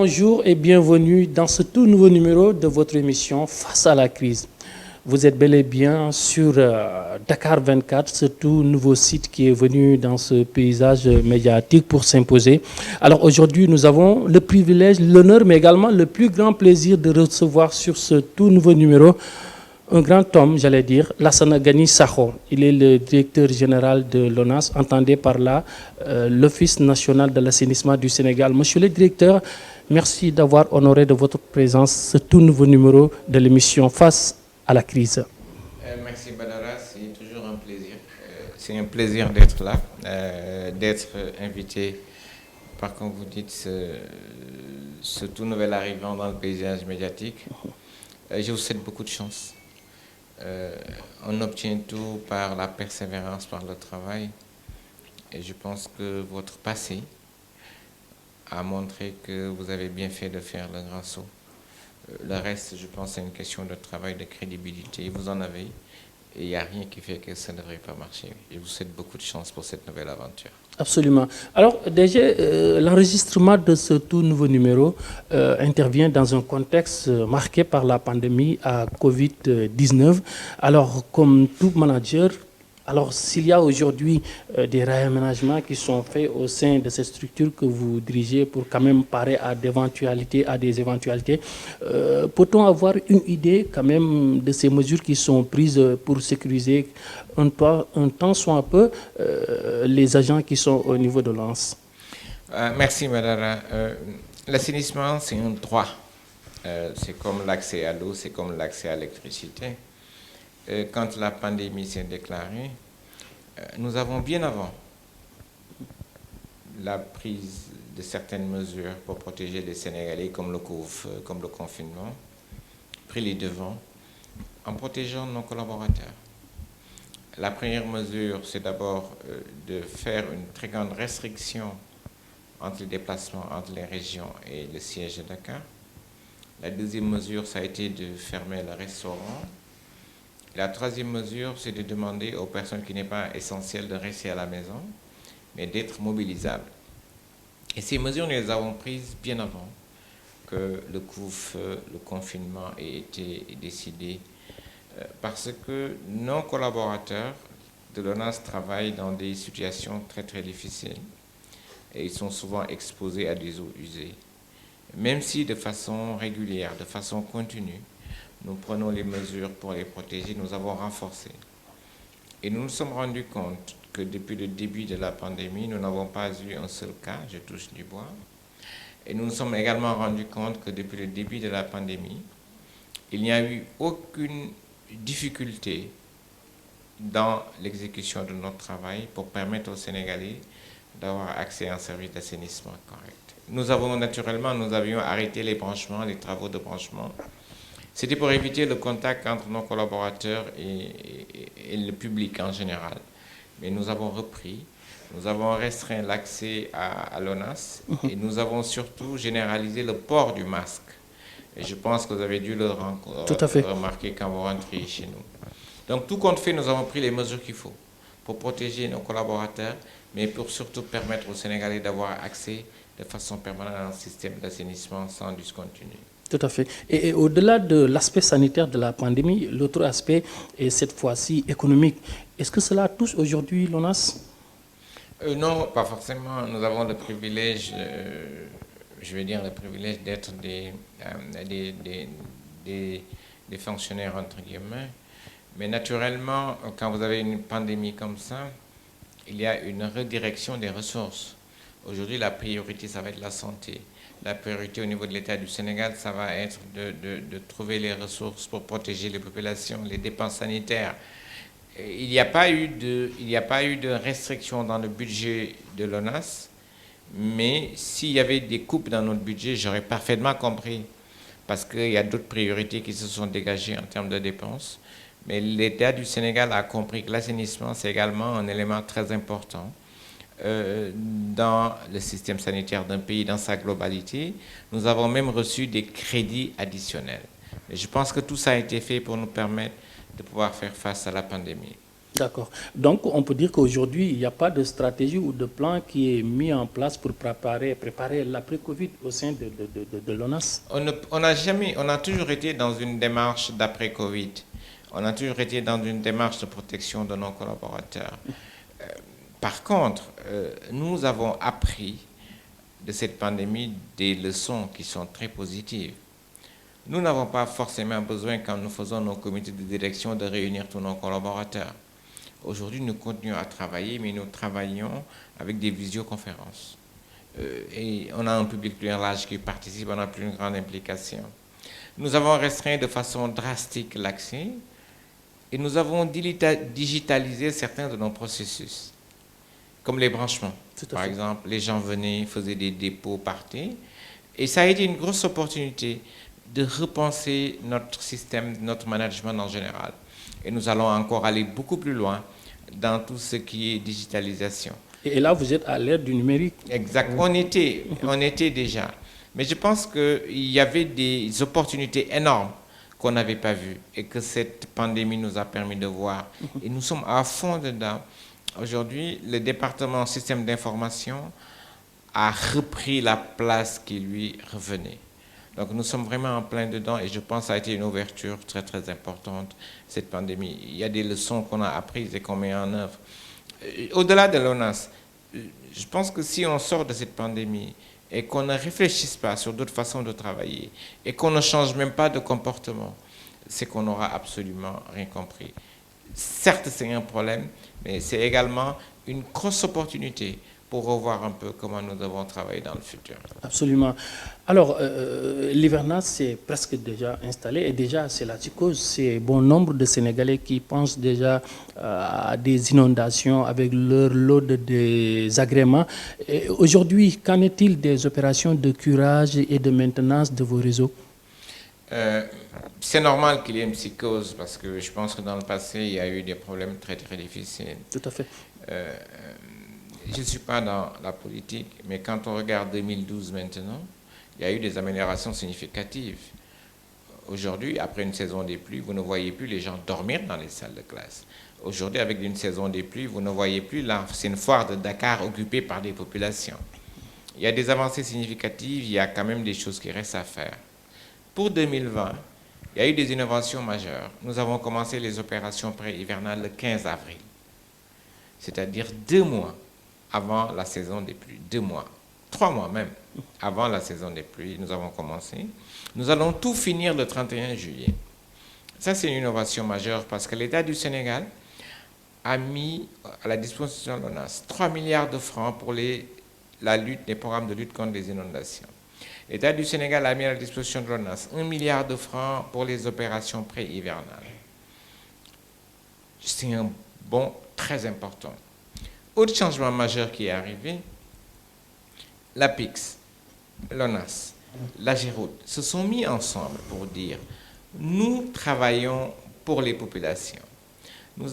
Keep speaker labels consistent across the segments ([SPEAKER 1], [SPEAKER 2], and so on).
[SPEAKER 1] bonjour et bienvenue dans ce tout nouveau numéro de votre émission Face à la crise. Vous êtes bel et bien sur Dakar 24, ce tout nouveau site qui est venu dans ce paysage médiatique pour s'imposer. Alors aujourd'hui, nous avons le privilège, l'honneur, mais également le plus grand plaisir de recevoir sur ce tout nouveau numéro un grand homme, j'allais dire, Lassana Gagny Sakho. Il est le directeur général de l'ONAS, entendez par là l'Office national de l'assainissement du Sénégal. Monsieur le directeur, merci d'avoir honoré de votre présence ce tout nouveau numéro de l'émission Face à la crise.
[SPEAKER 2] Merci Badara, c'est toujours un plaisir. C'est un plaisir d'être là, d'être invité par, comme vous dites, ce tout nouvel arrivant dans le paysage médiatique. Je vous souhaite beaucoup de chance. On obtient tout par la persévérance, par le travail. Et je pense que votre passé a montré que vous avez bien fait de faire le grand saut. Le reste, je pense, c'est une question de travail, de crédibilité. Vous en avez. Et il n'y a rien qui fait que ça ne devrait pas marcher. Je vous souhaite beaucoup de chance pour cette nouvelle aventure.
[SPEAKER 1] Absolument. Alors déjà, l'enregistrement de ce tout nouveau numéro intervient dans un contexte marqué par la pandémie à Covid-19. Alors comme tout manager, alors s'il y a aujourd'hui des réaménagements qui sont faits au sein de cette structure que vous dirigez pour quand même parer à des éventualités, peut-on avoir une idée quand même de ces mesures qui sont prises pour sécuriser un temps soit un peu les agents qui sont au niveau de l'ANS?
[SPEAKER 2] Merci Madara. L'assainissement, c'est un droit. C'est comme l'accès à l'eau, c'est comme l'accès à l'électricité. Quand la pandémie s'est déclarée, nous avons bien avant la prise de certaines mesures pour protéger les Sénégalais, comme le couvre-feu, comme le confinement, pris les devants en protégeant nos collaborateurs. La première mesure, c'est d'abord de faire une très grande restriction entre les déplacements entre les régions et le siège de Dakar. La deuxième mesure, ça a été de fermer le restaurant. La troisième mesure, c'est de demander aux personnes qui n'est pas essentiel de rester à la maison, mais d'être mobilisables. Et ces mesures, nous les avons prises bien avant que le couvre-feu, le confinement ait été décidé, parce que nos collaborateurs de l'ONAS travaillent dans des situations très très difficiles et ils sont souvent exposés à des eaux usées. Même si de façon régulière, de façon continue, nous prenons les mesures pour les protéger, nous avons renforcé. Et nous nous sommes rendus compte que depuis le début de la pandémie, nous n'avons pas eu un seul cas, je touche du bois. Et nous nous sommes également rendus compte que depuis le début de la pandémie, il n'y a eu aucune difficulté dans l'exécution de notre travail pour permettre aux Sénégalais d'avoir accès à un service d'assainissement correct. Nous avions arrêté les branchements, les travaux de branchement. C'était pour éviter le contact entre nos collaborateurs et le public en général. Mais nous avons repris, nous avons restreint l'accès à l'ONAS et nous avons surtout généralisé le port du masque. Et je pense que vous avez dû le remarquer quand vous rentrez chez nous. Donc tout compte fait, nous avons pris les mesures qu'il faut pour protéger nos collaborateurs, mais pour surtout permettre aux Sénégalais d'avoir accès de façon permanente à un système d'assainissement sans discontinuer.
[SPEAKER 1] Tout à fait. Et au-delà de l'aspect sanitaire de la pandémie, l'autre aspect est cette fois-ci économique. Est-ce que cela touche aujourd'hui l'ONAS?
[SPEAKER 2] Non, pas forcément. Nous avons le privilège, d'être des fonctionnaires, entre guillemets. Mais naturellement, quand vous avez une pandémie comme ça, il y a une redirection des ressources. Aujourd'hui, la priorité, ça va être la santé. La priorité au niveau de l'État du Sénégal, ça va être de trouver les ressources pour protéger les populations, les dépenses sanitaires. Il n'y a pas eu de restriction dans le budget de l'ONAS, mais s'il y avait des coupes dans notre budget, j'aurais parfaitement compris, parce qu'il y a d'autres priorités qui se sont dégagées en termes de dépenses. Mais l'État du Sénégal a compris que l'assainissement, c'est également un élément très important dans le système sanitaire d'un pays dans sa globalité. Nous avons même reçu des crédits additionnels. Et je pense que tout ça a été fait pour nous permettre de pouvoir faire face à la pandémie.
[SPEAKER 1] D'accord. Donc, on peut dire qu'aujourd'hui, il n'y a pas de stratégie ou de plan qui est mis en place pour préparer l'après-Covid au sein de l'ONAS.
[SPEAKER 2] On a toujours été dans une démarche d'après-Covid. On a toujours été dans une démarche de protection de nos collaborateurs. Par contre, nous avons appris de cette pandémie des leçons qui sont très positives. Nous n'avons pas forcément besoin, quand nous faisons nos comités de direction, de réunir tous nos collaborateurs. Aujourd'hui, nous continuons à travailler, mais nous travaillons avec des visioconférences. Et on a un public plus large qui participe, on a plus une grande implication. Nous avons restreint de façon drastique l'accès et nous avons digitalisé certains de nos processus, comme les branchements. Par exemple, les gens venaient, faisaient des dépôts, partaient. Et ça a été une grosse opportunité de repenser notre système, notre management en général. Et nous allons encore aller beaucoup plus loin dans tout ce qui est digitalisation.
[SPEAKER 1] Et là, vous êtes à l'ère du numérique.
[SPEAKER 2] Exact. On était déjà. Mais je pense qu'il y avait des opportunités énormes qu'on n'avait pas vues et que cette pandémie nous a permis de voir. Et nous sommes à fond dedans. Aujourd'hui, le département système d'information a repris la place qui lui revenait. Donc nous sommes vraiment en plein dedans et je pense que ça a été une ouverture très très importante, cette pandémie. Il y a des leçons qu'on a apprises et qu'on met en œuvre. Au-delà de l'ONAS, je pense que si on sort de cette pandémie et qu'on ne réfléchisse pas sur d'autres façons de travailler et qu'on ne change même pas de comportement, c'est qu'on n'aura absolument rien compris. Certes, c'est un problème, mais c'est également une grosse opportunité pour revoir un peu comment nous devons travailler dans le futur.
[SPEAKER 1] Absolument. Alors, l'hivernage, c'est presque déjà installé et déjà, c'est la psychose. C'est bon nombre de Sénégalais qui pensent déjà à des inondations avec leur lot de désagréments. Aujourd'hui, qu'en est-il des opérations de curage et de maintenance de vos réseaux?
[SPEAKER 2] C'est normal qu'il y ait une psychose parce que je pense que dans le passé, il y a eu des problèmes très très difficiles.
[SPEAKER 1] Tout à fait.
[SPEAKER 2] Je ne suis pas dans la politique, mais quand on regarde 2012 maintenant, il y a eu des améliorations significatives. Aujourd'hui, après une saison des pluies, vous ne voyez plus les gens dormir dans les salles de classe. Aujourd'hui, avec une saison des pluies, vous ne voyez plus l'ancienne foire de Dakar occupée par des populations. Il y a des avancées significatives, il y a quand même des choses qui restent à faire. Pour 2020, il y a eu des innovations majeures. Nous avons commencé les opérations pré-hivernales le 15 avril, c'est-à-dire 2 mois avant la saison des pluies, 2 mois, 3 mois même avant la saison des pluies, nous avons commencé. Nous allons tout finir le 31 juillet. Ça, c'est une innovation majeure parce que l'État du Sénégal a mis à la disposition de l'ONAS 3 milliards de francs pour les programmes de lutte contre les inondations. L'État du Sénégal a mis à la disposition de l'ONAS 1 milliard de francs pour les opérations pré-hivernales. C'est un bond très important. Autre changement majeur qui est arrivé, l'APIX, l'ONAS, l'AGEROUTE se sont mis ensemble pour dire nous travaillons pour les populations. Nous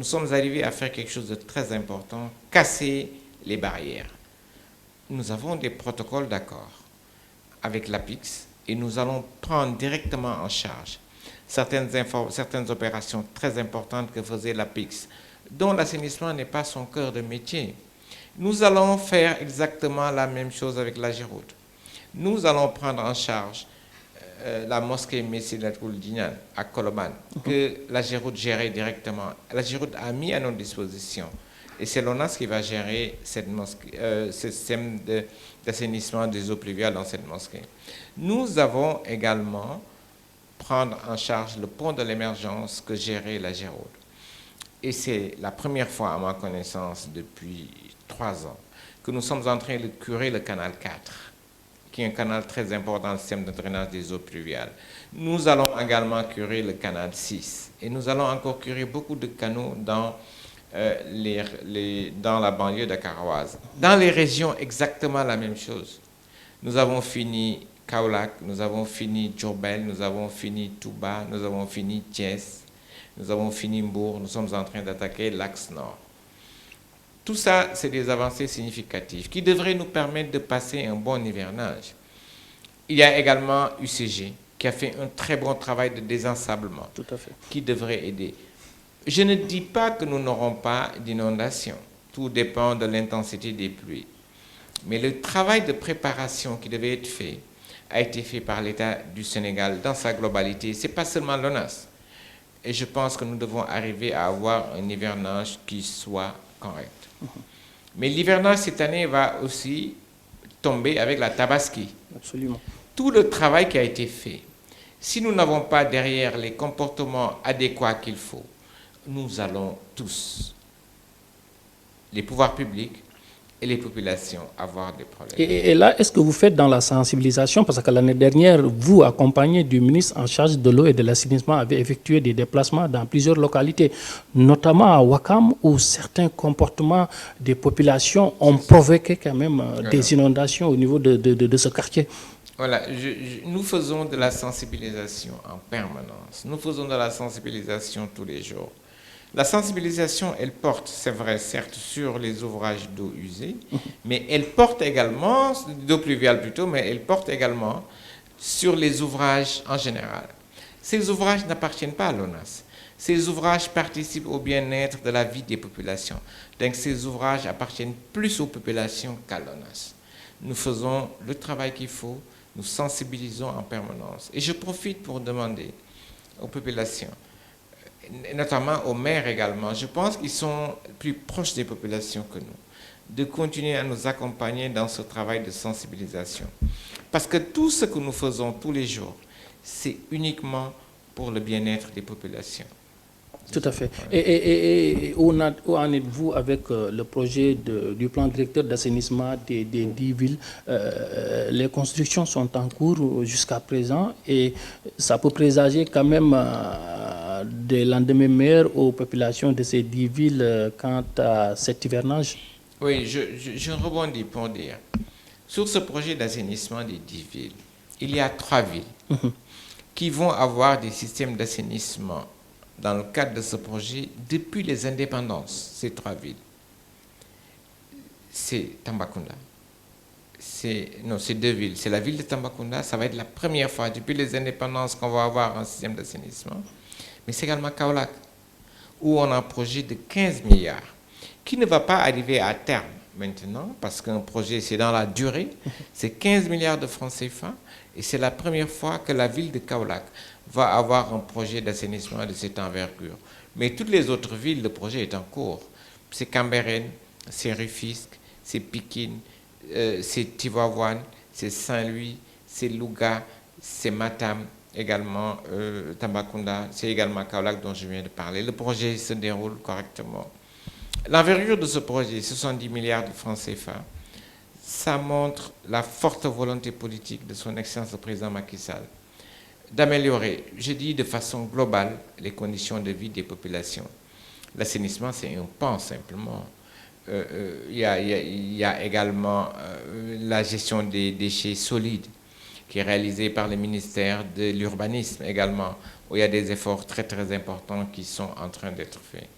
[SPEAKER 2] sommes arrivés à faire quelque chose de très important, casser les barrières. Nous avons des protocoles d'accord avec l'APIX et nous allons prendre directement en charge certaines opérations très importantes que faisait l'APIX, dont l'assainissement n'est pas son cœur de métier. Nous allons faire exactement la même chose avec l'AGEROUTE. Nous allons prendre en charge la mosquée Messilatul Jinan à Koloban, que l'AGEROUTE gérait directement. L'AGEROUTE a mis à notre disposition. Et c'est l'ONAS qui va gérer ce système d'assainissement des eaux pluviales dans cette mosquée. Nous avons également prendre en charge le pont de l'émergence que gérait l'AGEROUTE. Et c'est la première fois, à ma connaissance, depuis 3 ans, que nous sommes en train de curer le canal 4, qui est un canal très important dans le système de drainage des eaux pluviales. Nous allons également curer le canal 6. Et nous allons encore curer beaucoup de canaux dans la banlieue de Karaouaz. Dans les régions, exactement la même chose. Nous avons fini Kaolack, nous avons fini Diourbel, nous avons fini Touba, nous avons fini Thiès. Nous avons fini Mbour, nous sommes en train d'attaquer l'axe nord. Tout ça, c'est des avancées significatives qui devraient nous permettre de passer un bon hivernage. Il y a également UCG qui a fait un très bon travail de désensablement,
[SPEAKER 1] Tout à fait.
[SPEAKER 2] qui devrait aider. Je ne dis pas que nous n'aurons pas d'inondation. Tout dépend de l'intensité des pluies. Mais le travail de préparation qui devait être fait a été fait par l'État du Sénégal dans sa globalité. Ce n'est pas seulement l'ONAS. Et je pense que nous devons arriver à avoir un hivernage qui soit correct. Mais l'hivernage cette année va aussi tomber avec la Tabaski.
[SPEAKER 1] Absolument.
[SPEAKER 2] Tout le travail qui a été fait, si nous n'avons pas derrière les comportements adéquats qu'il faut, nous allons tous, les pouvoirs publics et les populations, avoir des problèmes.
[SPEAKER 1] Et là, est-ce que vous faites dans la sensibilisation? Parce que l'année dernière, vous, accompagné du ministre en charge de l'eau et de l'assainissement, avez effectué des déplacements dans plusieurs localités, notamment à Ouakam, où certains comportements des populations ont provoqué quand même des inondations au niveau de ce quartier.
[SPEAKER 2] Voilà, nous faisons de la sensibilisation en permanence. Nous faisons de la sensibilisation tous les jours. La sensibilisation, elle porte, c'est vrai, certes, sur les ouvrages d'eau usée, mais elle porte également, d'eau pluviale plutôt, mais elle porte également sur les ouvrages en général. Ces ouvrages n'appartiennent pas à l'ONAS. Ces ouvrages participent au bien-être de la vie des populations. Donc ces ouvrages appartiennent plus aux populations qu'à l'ONAS. Nous faisons le travail qu'il faut, nous sensibilisons en permanence. Et je profite pour demander aux populations, notamment aux maires également, je pense qu'ils sont plus proches des populations que nous, de continuer à nous accompagner dans ce travail de sensibilisation. Parce que tout ce que nous faisons tous les jours, c'est uniquement pour le bien-être des populations.
[SPEAKER 1] Tout à fait. Et où en êtes-vous avec le projet du plan directeur d'assainissement des 10 villes? Les constructions sont en cours jusqu'à présent et ça peut présager quand même des lendemains meilleurs aux populations de ces 10 villes quant à cet hivernage.
[SPEAKER 2] Oui, je rebondis pour dire, sur ce projet d'assainissement des 10 villes, il y a 3 villes qui vont avoir des systèmes d'assainissement dans le cadre de ce projet depuis les indépendances, ces 3 villes. C'est Tambacounda. Non, c'est 2 villes. C'est la ville de Tambacounda, ça va être la première fois depuis les indépendances qu'on va avoir un système d'assainissement. Mais c'est également Kaolack, où on a un projet de 15 milliards, qui ne va pas arriver à terme maintenant, parce qu'un projet, c'est dans la durée, c'est 15 milliards de francs CFA, et c'est la première fois que la ville de Kaolack va avoir un projet d'assainissement de cette envergure. Mais toutes les autres villes, le projet est en cours. C'est Cambérène, c'est Rufisque, c'est Pikine, c'est Tivaouane, c'est Saint-Louis, c'est Louga, c'est Matam, également Tambacounda, c'est également Kaolack dont je viens de parler. Le projet se déroule correctement. L'envergure de ce projet, 70 milliards de francs CFA, ça montre la forte volonté politique de son Excellence le Président Macky Sall d'améliorer, je dis de façon globale, les conditions de vie des populations. L'assainissement, c'est un pan simplement. Il y a également la gestion des déchets solides qui est réalisée par le ministère de l'Urbanisme également, où il y a des efforts très très importants qui sont en train d'être faits.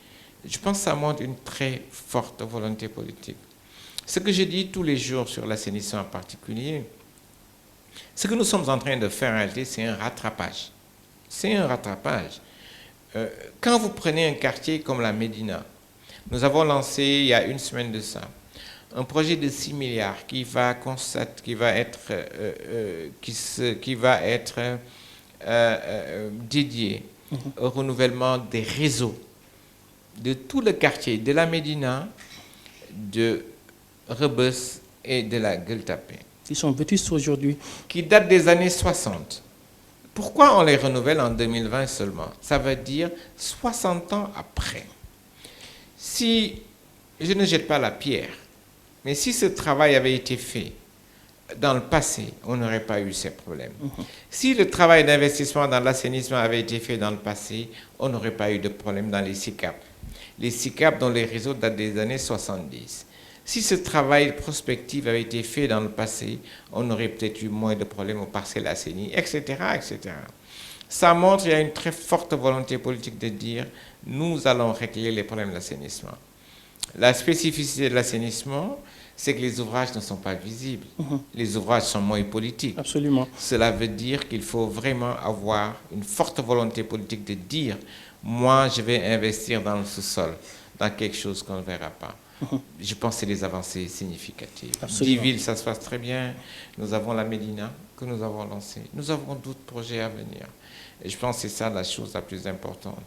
[SPEAKER 2] Je pense que ça montre une très forte volonté politique. Ce que je dis tous les jours sur l'assainissement en particulier, ce que nous sommes en train de faire en réalité, c'est un rattrapage. C'est un rattrapage. Quand vous prenez un quartier comme la Médina, nous avons lancé il y a une semaine de ça un projet de 6 milliards qui va être dédié au renouvellement des réseaux de tout le quartier, de la Médina, de Rebeuss et de la Gueule-Tapée.
[SPEAKER 1] Qui sont vétustes aujourd'hui.
[SPEAKER 2] Qui datent des années 60. Pourquoi on les renouvelle en 2020 seulement? Ça veut dire 60 ans après. Si, je ne jette pas la pierre, mais si ce travail avait été fait dans le passé, on n'aurait pas eu ces problèmes. Si le travail d'investissement dans l'assainissement avait été fait dans le passé, on n'aurait pas eu de problème dans les SICAP. Les SICAP dont les réseaux datent des années 70. Si ce travail prospectif avait été fait dans le passé, on aurait peut-être eu moins de problèmes aux parcelles assainies, etc., etc. Ça montre qu'il y a une très forte volonté politique de dire nous allons régler les problèmes de l'assainissement. La spécificité de l'assainissement, c'est que les ouvrages ne sont pas visibles. Les ouvrages sont moins politiques.
[SPEAKER 1] Absolument.
[SPEAKER 2] Cela veut dire qu'il faut vraiment avoir une forte volonté politique de dire, moi, je vais investir dans le sous-sol, dans quelque chose qu'on ne verra pas. Je pense que c'est des avancées significatives. 10 villes, ça se passe très bien. Nous avons la Médina que nous avons lancée. Nous avons d'autres projets à venir. Et je pense que c'est ça la chose la plus importante.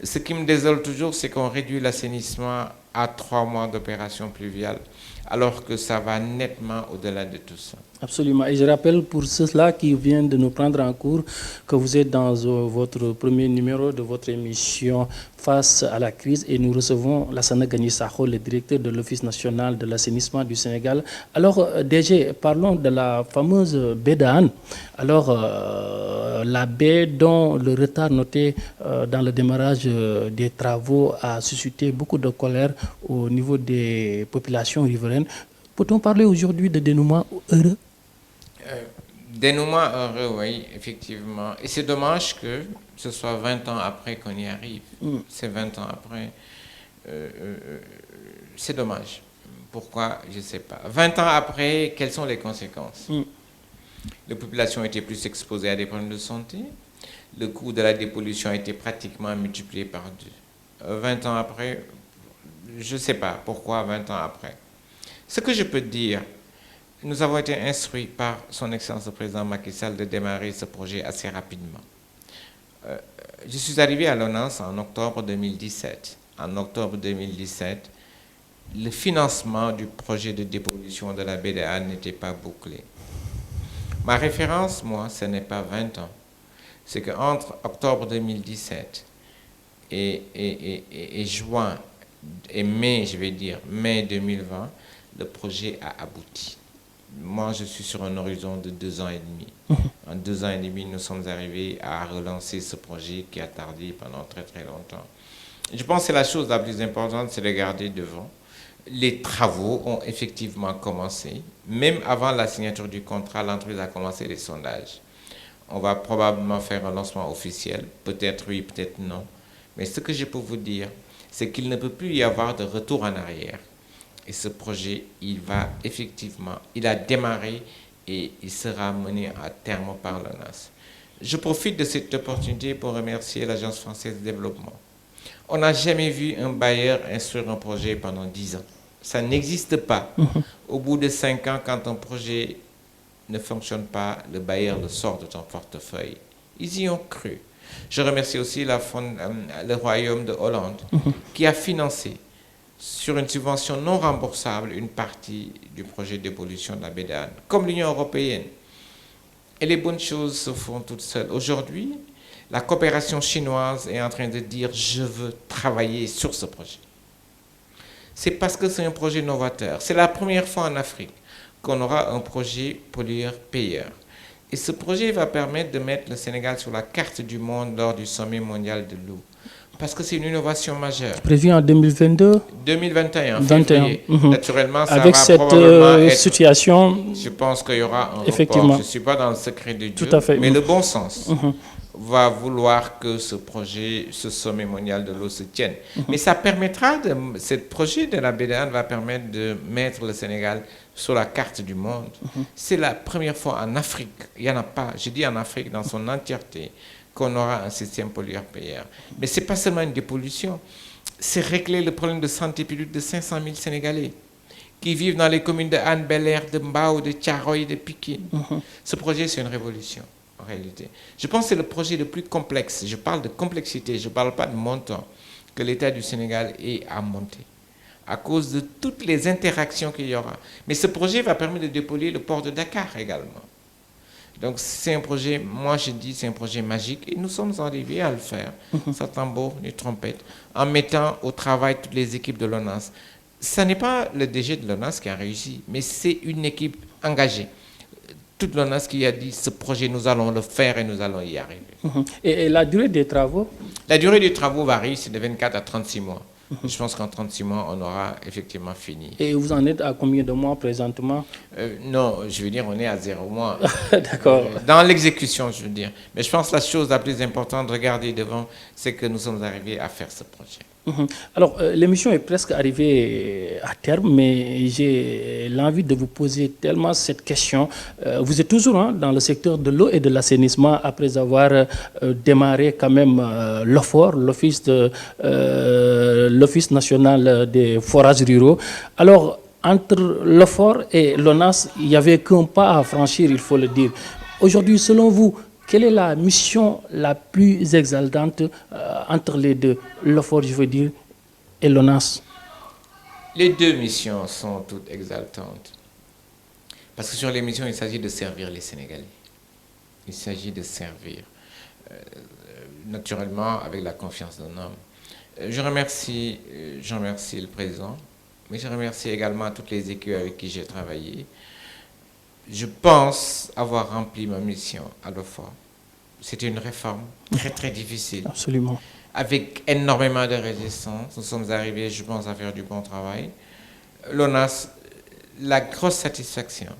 [SPEAKER 2] Ce qui me désole toujours, c'est qu'on réduit l'assainissement à 3 mois d'opération pluviale, alors que ça va nettement au-delà de tout ça.
[SPEAKER 1] Absolument. Et je rappelle pour ceux-là qui viennent de nous prendre en cours que vous êtes dans votre premier numéro de votre émission Face à la crise et nous recevons Lassana Gagny Sakho, le directeur de l'Office national de l'assainissement du Sénégal. Alors, DG, parlons de la fameuse baie d'Anne. Alors, la baie dont le retard noté dans le démarrage des travaux a suscité beaucoup de colère au niveau des populations riveraines. Peut-on parler aujourd'hui de dénouement heureux?
[SPEAKER 2] Dénouement heureux, oui, effectivement. Et c'est dommage que ce soit 20 ans après qu'on y arrive. C'est 20 ans après. C'est dommage. Pourquoi? Je ne sais pas. 20 ans après, quelles sont les conséquences? Les populations étaient plus exposées à des problèmes de santé. Le coût de la dépollution a été pratiquement multiplié par 2. 20 ans après, je ne sais pas pourquoi 20 ans après. Ce que je peux dire, nous avons été instruits par son Excellence le Président Macky Sall de démarrer ce projet assez rapidement. Je suis arrivé à l'ONAS en octobre 2017. En octobre 2017, le financement du projet de dépollution de la baie de Hann n'était pas bouclé. Ma référence, moi, ce n'est pas 20 ans. C'est qu'entre octobre 2017 et juin, et mai, je vais dire, mai 2020, le projet a abouti. Moi, je suis sur un horizon de 2 ans et demi. En 2 ans et demi, nous sommes arrivés à relancer ce projet qui a tardé pendant très très longtemps. Je pense que la chose la plus importante, c'est de regarder devant. Les travaux ont effectivement commencé. Même avant la signature du contrat, l'entreprise a commencé les sondages. On va probablement faire un lancement officiel. Peut-être oui, peut-être non. Mais ce que je peux vous dire, c'est qu'il ne peut plus y avoir de retour en arrière. Et ce projet, il a démarré et il sera mené à terme par l'ONAS. Je profite de cette opportunité pour remercier l'Agence française de développement. On n'a jamais vu un bailleur instruire un projet pendant 10 ans. Ça n'existe pas. Au bout de 5 ans, quand un projet ne fonctionne pas, le bailleur le sort de ton portefeuille. Ils y ont cru. Je remercie aussi le Royaume de Hollande qui a financé sur une subvention non remboursable une partie du projet de dépollution de la baie d'Anne, comme l'Union européenne. Et les bonnes choses se font toutes seules. Aujourd'hui, la coopération chinoise est en train de dire « je veux travailler sur ce projet ». C'est parce que c'est un projet novateur. C'est la première fois en Afrique qu'on aura un projet pollueur-payeur. Et ce projet va permettre de mettre le Sénégal sur la carte du monde lors du sommet mondial de l'eau. Parce que c'est une innovation majeure.
[SPEAKER 1] Prévu en 2022
[SPEAKER 2] 2021,
[SPEAKER 1] 21.
[SPEAKER 2] Naturellement, ça
[SPEAKER 1] avec
[SPEAKER 2] va
[SPEAKER 1] cette
[SPEAKER 2] probablement être,
[SPEAKER 1] situation.
[SPEAKER 2] je pense qu'il y aura un
[SPEAKER 1] Effectivement.
[SPEAKER 2] report. Je ne suis pas dans le secret de Dieu,
[SPEAKER 1] Tout à fait.
[SPEAKER 2] mais le bon sens va vouloir que ce projet, ce sommet mondial de l'eau se tienne. Mais ça permettra, ce projet de la baie d'Anne va permettre de mettre le Sénégal sur la carte du monde. C'est la première fois en Afrique, il n'y en a pas, je dis en Afrique dans son entièreté, qu'on aura un système pollueur-payeur. Mais ce n'est pas seulement une dépollution, c'est régler le problème de santé publique de 500 000 Sénégalais qui vivent dans les communes de Hann, Bel-Air, de Mbao, de Thiaroye, de Pikine. Ce projet, c'est une révolution, en réalité. Je pense que c'est le projet le plus complexe. Je parle de complexité, je ne parle pas de montant que l'État du Sénégal ait à monter, à cause de toutes les interactions qu'il y aura. Mais ce projet va permettre de dépolluer le port de Dakar également. Donc c'est un projet, moi je dis, c'est un projet magique et nous sommes arrivés à le faire, sans tambour ni trompette, en mettant au travail toutes les équipes de l'ONAS. Ce n'est pas le DG de l'ONAS qui a réussi, mais c'est une équipe engagée. Toute l'ONAS qui a dit, ce projet, nous allons le faire et nous allons y arriver.
[SPEAKER 1] Et la durée des travaux?
[SPEAKER 2] La durée des travaux varie, c'est de 24 à 36 mois. Je pense qu'en 36 mois, on aura effectivement fini.
[SPEAKER 1] Et vous en êtes à combien de mois présentement?
[SPEAKER 2] Non, je veux dire, on est à 0 mois.
[SPEAKER 1] D'accord.
[SPEAKER 2] Dans l'exécution, je veux dire. Mais je pense que la chose la plus importante, regardez devant, c'est que nous sommes arrivés à faire ce projet.
[SPEAKER 1] Alors, l'émission est presque arrivée à terme, mais j'ai l'envie de vous poser tellement cette question. Vous êtes toujours dans le secteur de l'eau et de l'assainissement après avoir démarré quand même l'OFOR, l'Office national des forages ruraux. Alors, entre l'OFOR et l'ONAS, il n'y avait qu'un pas à franchir, il faut le dire. Aujourd'hui, selon vous, quelle est la mission la plus exaltante entre les deux, l'OFOR, je veux dire, et l'ONAS?
[SPEAKER 2] Les deux missions sont toutes exaltantes. Parce que sur les missions, il s'agit de servir les Sénégalais. Il s'agit de servir, naturellement, avec la confiance d'un homme. Je remercie le président, mais je remercie également toutes les équipes avec qui j'ai travaillé. Je pense avoir rempli ma mission à l'OFOR. C'était une réforme très très difficile.
[SPEAKER 1] Absolument.
[SPEAKER 2] Avec énormément de résistance. Nous sommes arrivés, je pense, à faire du bon travail. L'ONAS, la grosse satisfaction,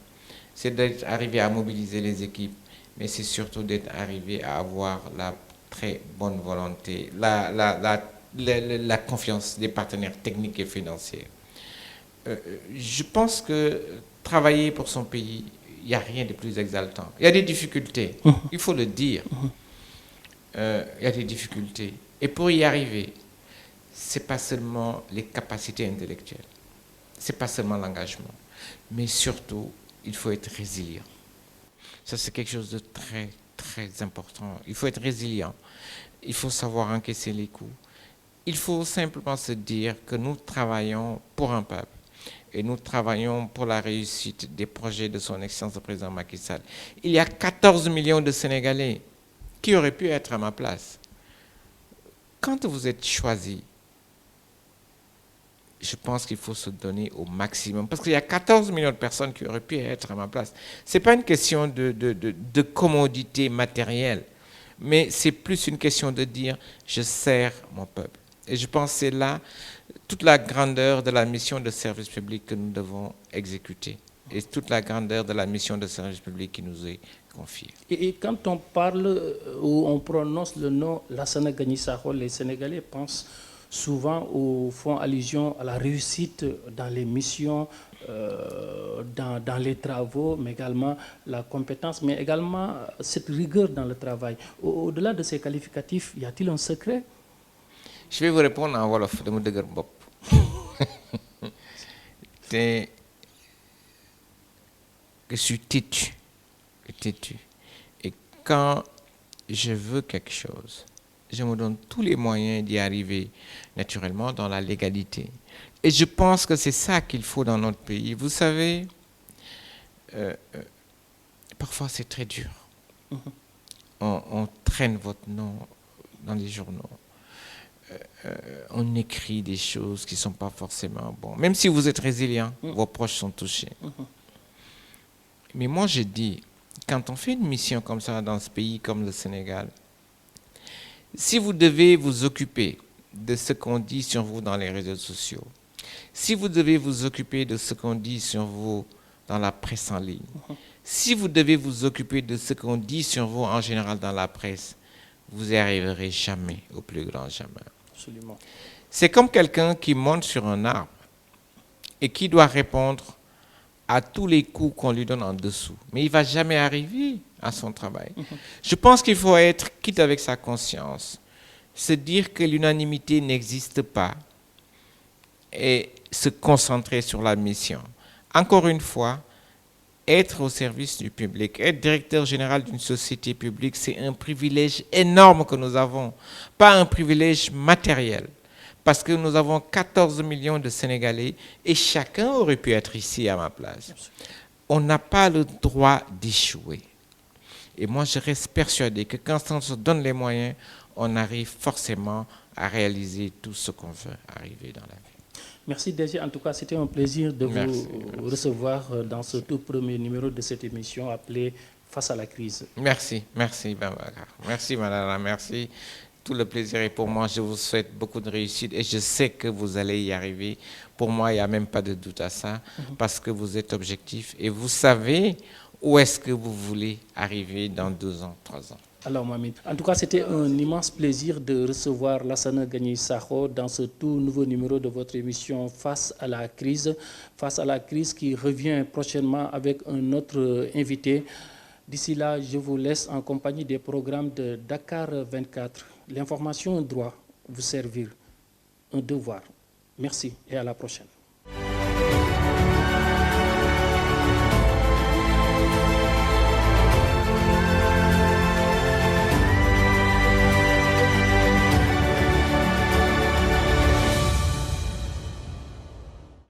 [SPEAKER 2] c'est d'être arrivé à mobiliser les équipes, mais c'est surtout d'être arrivé à avoir la très bonne volonté, la confiance des partenaires techniques et financiers. Je pense que travailler pour son pays, il n'y a rien de plus exaltant. Il y a des difficultés, il faut le dire. Il y a des difficultés. Et pour y arriver, ce n'est pas seulement les capacités intellectuelles, ce n'est pas seulement l'engagement, mais surtout, il faut être résilient. Ça, c'est quelque chose de très, très important. Il faut être résilient. Il faut savoir encaisser les coups. Il faut simplement se dire que nous travaillons pour un peuple. Et nous travaillons pour la réussite des projets de son Excellence le président Macky Sall. Il y a 14 millions de Sénégalais qui auraient pu être à ma place. Quand vous êtes choisi, je pense qu'il faut se donner au maximum. Parce qu'il y a 14 millions de personnes qui auraient pu être à ma place. Ce n'est pas une question de commodité matérielle, mais c'est plus une question de dire « je sers mon peuple ». Et je pense que c'est là toute la grandeur de la mission de service public que nous devons exécuter. Et toute la grandeur de la mission de service public qui nous est confiée.
[SPEAKER 1] Et quand on parle ou on prononce le nom Lassana Gagny Sakho, les Sénégalais pensent souvent ou font allusion à la réussite dans les missions, dans les travaux, mais également la compétence, mais également cette rigueur dans le travail. Au-delà de ces qualificatifs, y a-t-il un secret?
[SPEAKER 2] Je vais vous répondre en wolof de mon deuxième bop. Je suis têtu. Et quand je veux quelque chose, je me donne tous les moyens d'y arriver naturellement dans la légalité. Et je pense que c'est ça qu'il faut dans notre pays. Vous savez, parfois c'est très dur. On traîne votre nom dans les journaux. On écrit des choses qui ne sont pas forcément bonnes. Même si vous êtes résilient, vos proches sont touchés. Mais moi, je dis, quand on fait une mission comme ça dans ce pays comme le Sénégal, si vous devez vous occuper de ce qu'on dit sur vous dans les réseaux sociaux, si vous devez vous occuper de ce qu'on dit sur vous dans la presse en ligne, si vous devez vous occuper de ce qu'on dit sur vous en général dans la presse, vous n'y arriverez jamais, au plus grand jamais.
[SPEAKER 1] Absolument.
[SPEAKER 2] C'est comme quelqu'un qui monte sur un arbre et qui doit répondre à tous les coups qu'on lui donne en dessous. Mais il ne va jamais arriver à son travail. Je pense qu'il faut être quitte avec sa conscience, se dire que l'unanimité n'existe pas et se concentrer sur la mission. Encore une fois, être au service du public, être directeur général d'une société publique, c'est un privilège énorme que nous avons, pas un privilège matériel. Parce que nous avons 14 millions de Sénégalais et chacun aurait pu être ici à ma place. On n'a pas le droit d'échouer. Et moi, je reste persuadé que quand on se donne les moyens, on arrive forcément à réaliser tout ce qu'on veut arriver dans la vie.
[SPEAKER 1] Merci DG. En tout cas, c'était un plaisir de vous recevoir dans ce tout premier numéro de cette émission appelée Face à la crise.
[SPEAKER 2] Merci Babacar. Merci Madame, merci. Tout le plaisir est pour moi. Je vous souhaite beaucoup de réussite et je sais que vous allez y arriver. Pour moi, il n'y a même pas de doute à ça parce que vous êtes objectif et vous savez où est-ce que vous voulez arriver dans 2 ans, 3 ans.
[SPEAKER 1] Alors, Mamie, en tout cas, c'était un immense plaisir de recevoir Lassana Gagny Sakho dans ce tout nouveau numéro de votre émission Face à la crise. Face à la crise qui revient prochainement avec un autre invité. D'ici là, je vous laisse en compagnie des programmes de Dakar 24. L'information, un droit, vous servir, un devoir. Merci et à la prochaine.